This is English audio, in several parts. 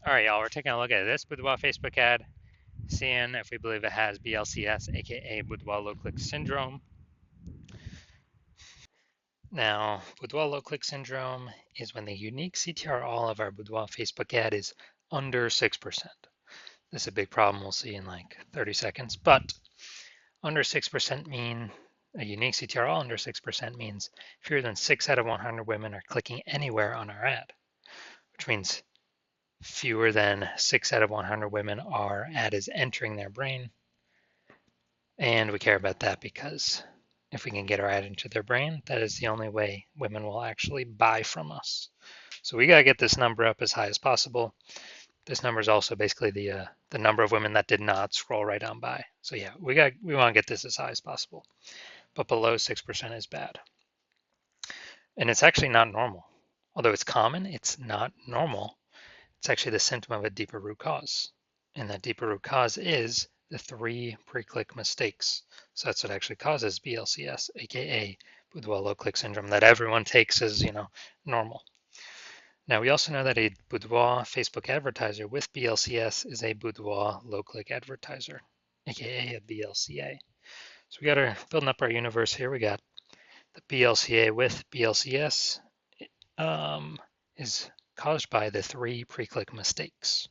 All right, y'all, we're taking a look at this Boudoir Facebook ad, seeing if we believe it has BLCS, aka Boudoir low click syndrome. Now, Boudoir low click syndrome is when the unique CTR all of our Boudoir Facebook ad is under 6%. This is a big problem we'll see in like 30 seconds, but under 6% mean a unique CTR all under 6% means fewer than 6 out of 100 women are clicking anywhere on our ad, which means fewer than 6 out of 100 women our ad is entering their brain. And we care about that because if we can get our ad into their brain, that is the only way women will actually buy from us. So we got to get this number up as high as possible. This number is also basically the number of women that did not scroll right on by. So yeah, we want to get this as high as possible. But below 6% is bad. And it's actually not normal. Although it's common, it's not normal. It's actually the symptom of a deeper root cause. And that deeper root cause is the 3 pre-click mistakes. So that's what actually causes BLCS, aka Boudoir low click syndrome, that everyone takes as, normal. Now we also know that a Boudoir Facebook advertiser with BLCS is a Boudoir low click advertiser, aka a BLCA. So we got our building up our universe here. We got the BLCA with BLCS is caused by the 3 pre-click mistakes.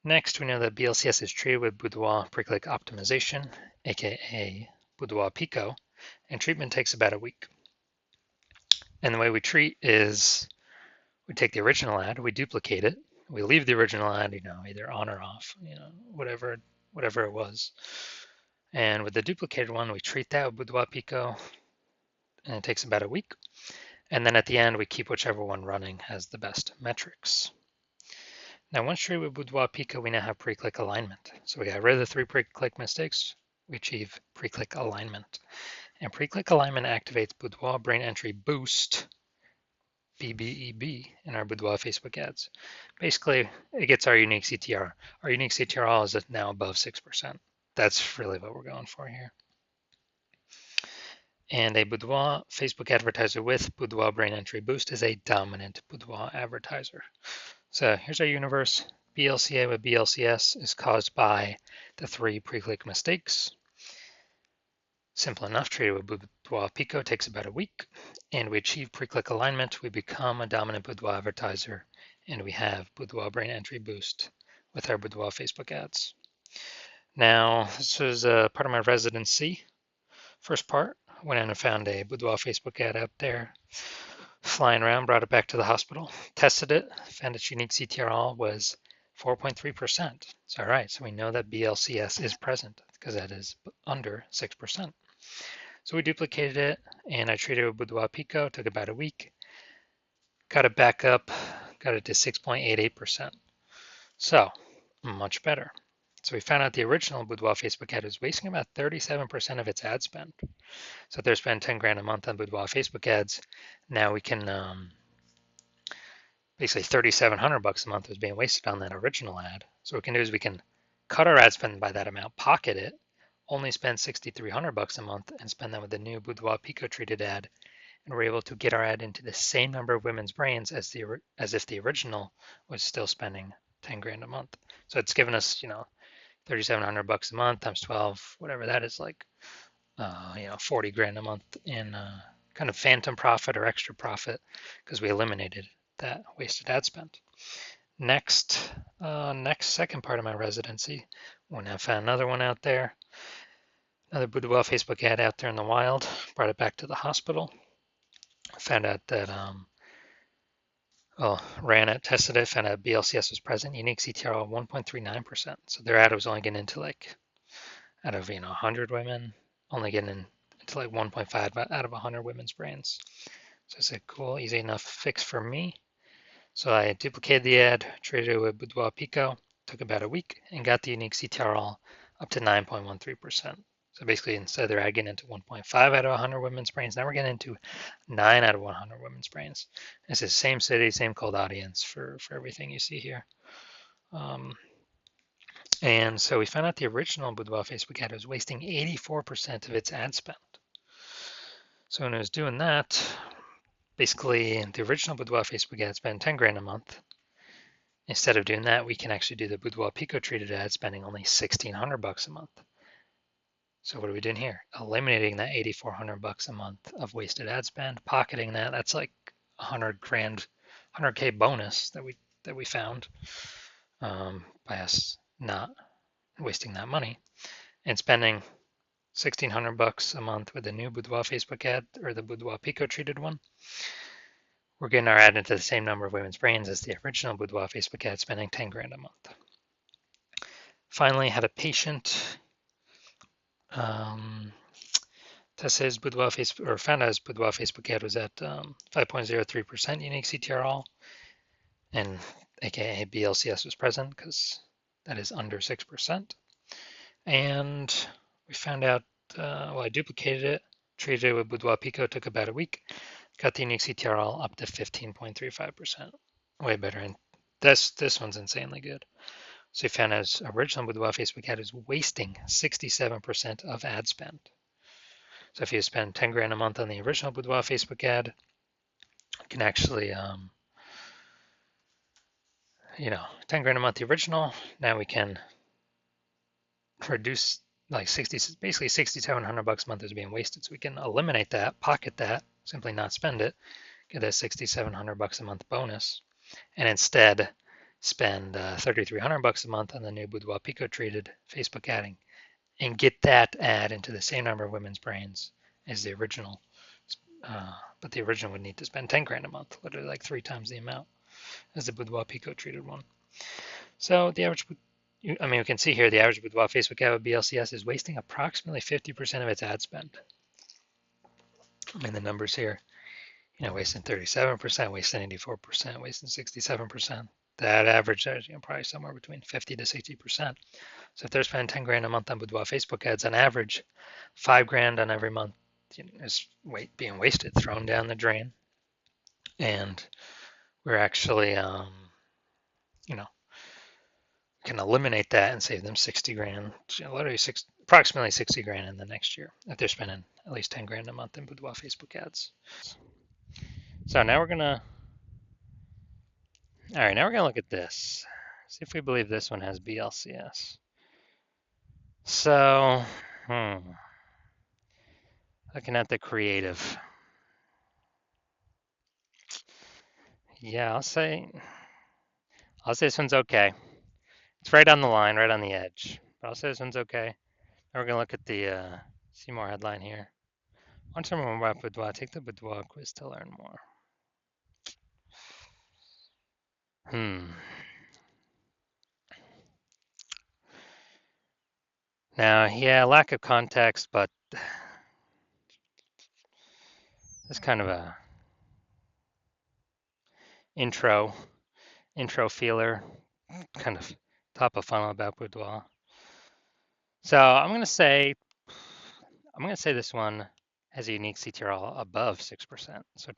Next, we know that BLCS is treated with Boudoir pre-click optimization, aka Boudoir Pico, and treatment takes about a week. And the way we treat is we take the original ad, we duplicate it, we leave the original ad, either on or off, whatever it was. And with the duplicated one, we treat that with Boudoir Pico, and it takes about a week. And then at the end, we keep whichever one running has the best metrics. Now, once treated with Boudoir Pico, we now have pre-click alignment. So we got rid of the 3 pre-click mistakes. We achieve pre-click alignment. And pre-click alignment activates Boudoir Brain Entry Boost, BBEB, in our Boudoir Facebook ads. Basically, it gets our unique CTR. Our unique CTR is now above 6%. That's really what we're going for here. And a Boudoir Facebook advertiser with Boudoir Brain Entry Boost is a dominant Boudoir advertiser. So here's our universe. BLCA with BLCS is caused by the 3 pre-click mistakes. Simple enough, treated with Boudoir Pico takes about a week, and we achieve pre-click alignment. We become a dominant Boudoir advertiser, and we have Boudoir Brain Entry Boost with our Boudoir Facebook ads. Now, this was part of my residency. First part, went in and found a Boudoir Facebook ad out there, flying around, brought it back to the hospital, tested it, found its unique CTRL was 4.3%. So all right, so we know that BLCS is present because that is under 6%. So we duplicated it, and I treated it with Boudoir Pico, took about a week, got it back up, got it to 6.88%. So much better. So we found out the original Boudoir Facebook ad was wasting about 37% of its ad spend. So if they're spending 10 grand a month on Boudoir Facebook ads, now we can basically 3,700 bucks a month was being wasted on that original ad. So what we can do is we can cut our ad spend by that amount, pocket it, only spend 6,300 bucks a month, and spend that with the new Boudoir Pico treated ad, and we're able to get our ad into the same number of women's brains as if the original was still spending 10 grand a month. So it's given us 3,700 bucks a month times 12, whatever that is, like 40 grand a month in kind of phantom profit or extra profit because we eliminated that wasted ad spend. Next second part of my residency, when I found another one out there, another Boudoir Facebook ad out there in the wild, brought it back to the hospital, found out that ran it, tested it, found out BLCS was present, unique CTR of 1.39%. So their ad was only getting into like, out of 100 women, only getting into like 1.5 out of 100 women's brains. So I said, cool, easy enough fix for me. So I duplicated the ad, treated it with Boudoir Pico, took about a week, and got the unique CTRL up to 9.13%. So basically, instead of their ad getting into 1.5 out of 100 women's brains, now we're getting into 9 out of 100 women's brains. It's the same city, same cold audience for everything you see here. And so we found out the original Boudoir Facebook ad was wasting 84% of its ad spend. So when it was doing that, basically the original Boudoir Facebook ad spent 10 grand a month. Instead of doing that, we can actually do the Boudoir Pico treated ad spending only $1,600 a month. So what are we doing here? Eliminating that $8,400 a month of wasted ad spend, pocketing that. That's like 100K bonus that we found by us not wasting that money and spending $1,600 a month with the new Boudoir Facebook ad or the Boudoir Pico treated one. We're getting our ad into the same number of women's brains as the original Boudoir Facebook ad, spending 10 grand a month. Finally, had a patient test his Boudoir Facebook, or found out his Boudoir Facebook ad was at 5.03% unique CTRL, and aka BLCS was present because that is under 6%. And we found out, well, I duplicated it, treated it with Boudoir Pico, took about a week, got the unique CTRL up to 15.35%, way better. And this one's insanely good. So we found his original Boudoir Facebook ad is wasting 67% of ad spend. So if you spend 10 grand a month on the original Boudoir Facebook ad, you can actually, 10 grand a month the original. Now we can reduce like basically $6,700 a month is being wasted. So we can eliminate that, pocket that, simply not spend it, get a $6,700 a month bonus, and instead spend $3,300 a month on the new Boudoir Pico treated Facebook adding, and get that ad into the same number of women's brains as the original. But the original would need to spend 10 grand a month, literally like 3 times the amount as the Boudoir Pico treated one. So the average, we can see here the average Boudoir Facebook ad with BLCS is wasting approximately 50% of its ad spend. The numbers here, wasting 37%, wasting 84%, wasting 67%. That average is probably somewhere between 50 to 60%. So if they're spending 10 grand a month on Boudoir Facebook ads, on average, 5 grand on every month is being wasted, thrown down the drain. And we're actually, can eliminate that and save them 60 grand, literally approximately 60 grand in the next year if they're spending at least 10 grand a month in Boudoir Facebook ads. So now we're gonna look at this. See if we believe this one has BLCS. So, looking at the creative. Yeah, I'll say this one's okay. It's right on the line, right on the edge. But I'll say this one's okay. Now we're gonna look at the see more headline here. Want to learn more about Boudoir? Take the Boudoir quiz to learn more. Now, yeah, lack of context, but it's kind of a intro feeler, kind of top of funnel about Boudoir. So I'm gonna say this one has a unique CTRL above 6%. So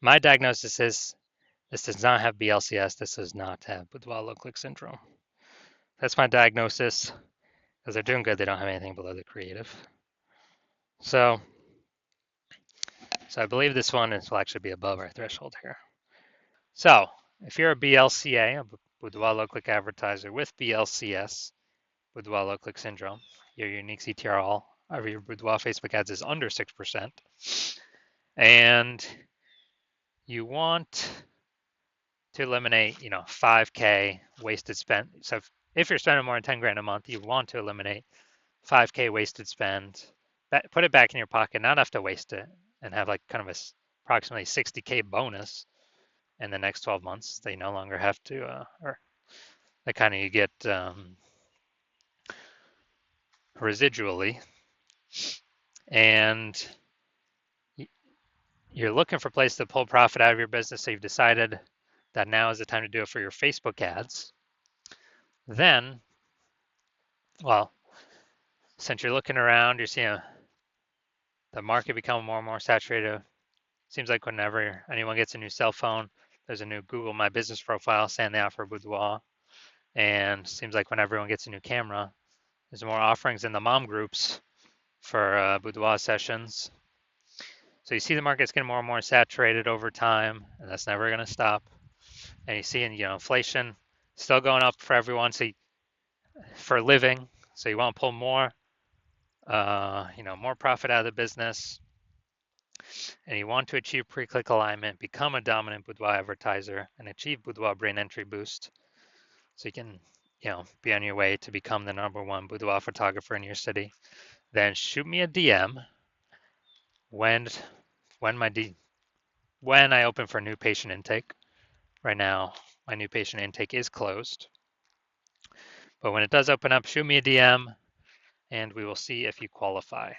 my diagnosis is this does not have BLCS. This does not have Boudoir low click syndrome. That's my diagnosis. Because they're doing good, they don't have anything below the creative. So I believe this one will actually be above our threshold here. So if you're a BLCA, a Boudoir low click advertiser with BLCS, Boudoir low click syndrome, your unique CTRL of your Boudoir Facebook ads is under 6%, and you want to eliminate, 5K wasted spend. So if you're spending more than 10 grand a month, you want to eliminate 5K wasted spend, put it back in your pocket, not have to waste it, and have like kind of a approximately 60K bonus in the next 12 months. They no longer have to, or that kind of you get residually, and you're looking for a place to pull profit out of your business. So you've decided that now is the time to do it for your Facebook ads. Then, well, since you're looking around, you're seeing the market become more and more saturated. Seems like whenever anyone gets a new cell phone, there's a new Google My Business profile saying they offer Boudoir. And seems like when everyone gets a new camera, there's more offerings in the mom groups for Boudoir sessions. So you see the market's getting more and more saturated over time, and that's never going to stop. And you see, inflation Still going up for everyone. So for a living, so you want to pull more, more profit out of the business, and you want to achieve pre-click alignment, become a dominant boudoir advertiser, and achieve boudoir brain entry boost, so you can, be on your way to become the #1 boudoir photographer in your city. Then shoot me a DM when when my when I open for new patient intake. Right now, my new patient intake is closed, but when it does open up, shoot me a DM, and we will see if you qualify.